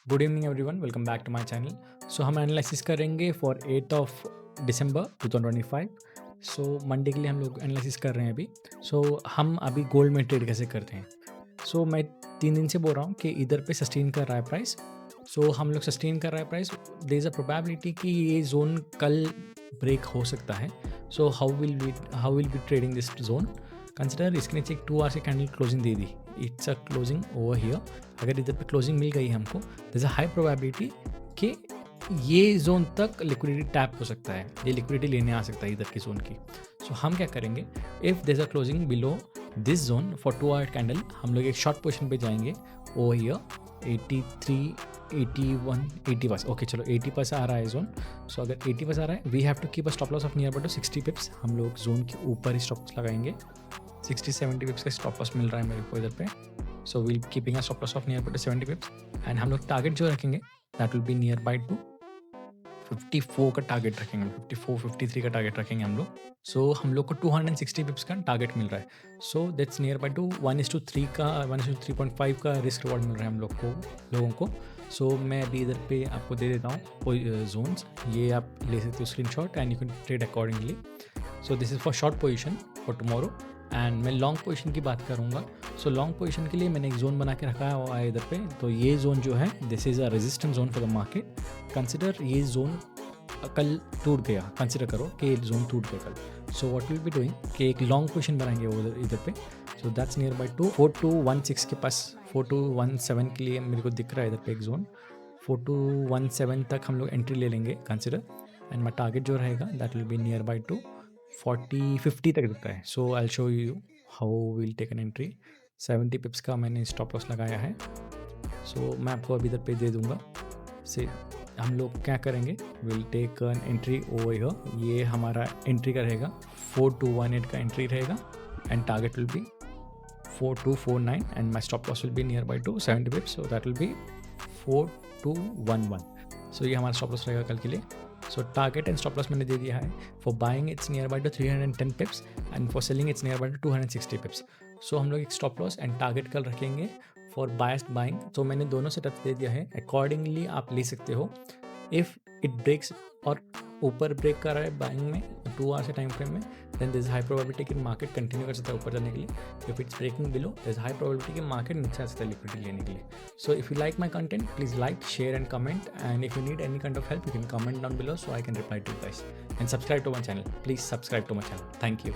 Good evening everyone, welcome back to my channel. So हम analysis करेंगे for 8th of December 2025। So Monday के लिए हम लोग एनालिसिस कर रहे हैं अभी। हम अभी गोल्ड में ट्रेड कैसे करते हैं। मैं 3 दिन से बोल रहा हूँ कि इधर पे सस्टेन कर रहा है प्राइस। हम लोग सस्टेन कर रहा है price. There is a probability कि ये जोन कल ब्रेक हो सकता है। How will be trading this zone. Consider इसके नीचे एक 2 आवर्स की कैंडल क्लोजिंग दे दी। It's a closing over here. अगर इधर पे क्लोजिंग मिल गई हमको, there is a high probability कि ये जोन तक लिक्विडिटी टैप हो सकता है, ये लिक्विडिटी लेने आ सकता है इधर की जोन की। हम क्या करेंगे, if there is a closing below this zone for 2 hour candle, हम लोग एक शॉर्ट पोजीशन पे जाएंगे ओवर हियर 83 81 80 पास। ओके चलो 80 पास आ रहा है जोन। अगर 80 पास आ रहा है, we have to keep a stop loss of near about 60 pips. हम लोग जोन के ऊपर ही स्टॉप लॉस लगाएंगे। 60-70 पिप्स का स्टॉप लॉस मिल रहा है मेरे को इधर पे। Will keeping a stop loss of near about 70 पिप्स and हम लोग टारगेट जो रखेंगे that will be near by to 54 का टारगेट रखेंगे। 54-53 का टारगेट रखेंगे हम लोग। हम लोग को 260 पिप्स का टारगेट मिल रहा है। दैट्स नियर बाई टू 1:3 का 1:3.5 का रिस्क रिवॉर्ड मिल रहा है हम लोगों को। मैं अभी इधर पे आपको दे देता हूँ जोन्स, ये आप ले सकते हो screenshot and you can trade accordingly. This is for short position for tomorrow and मैं लॉन्ग पोजीशन की बात करूँगा। लॉन्ग पोजीशन के लिए मैंने एक जोन बना के रखा हुआ है इधर पे। तो ये जोन जो है, this is a resistance zone for the market. Consider ये जोन कल टूट गया, कंसिडर करो कि ये जोन टूट गया कल। व्हाट विल बी डूइंग कि एक लॉन्ग पोजीशन बनाएंगे वो इधर पे। दैट्स नियर बाई टू 4216 के पास। 4217 के लिए मेरे को दिख रहा है इधर पे एक जोन। 4217 तक हम लोग एंट्री ले लेंगे कंसिडर, एंड माई टारगेट जो रहेगा that will be near by to 40-50 तक दिखता है। I will show you how will take an entry. 70 pips का मैंने स्टॉप लॉस लगाया है। मैं आपको अभी इधर पे दे दूंगा। हम लोग क्या करेंगे, will take an entry over here. ये हमारा एंट्री का रहेगा 4218 का एंट्री रहेगा and target will be 4249 and my stop loss will be near by to 70 pips. That will be 4211। ये हमारा स्टॉप लॉस रहेगा कल के लिए। टारगेट एंड स्टॉप लॉस मैंने दे दिया है। For buying it's near by to 310 पिप्स and for selling it's near by to 260 पिप्स। हम लोग एक स्टॉप लॉस एंड टारगेट कल रखेंगे फॉर बायस्ड बाइंग। मैंने दोनों सेटअप दे दिया है, अकॉर्डिंगली आप ले सकते हो। इफ़ इट ब्रेक्स और ऊपर ब्रेक कर रहा है बाइंग में 2 आवर्स के टाइम फ्रेम में, देन दिस हाई प्रोबेबिलिटी कि मार्केट कंटिन्यू कर सकता है ऊपर जाने के लिए। If it's breaking below, this high probability कि मार्केट नीचे आ सकता है लिक्विडिटी लेने के लिए। If you like my content, please like, share and comment, and if you need any kind of help, you can comment down below so I can reply to you guys, and subscribe to my channel. Please subscribe to my channel. Thank you.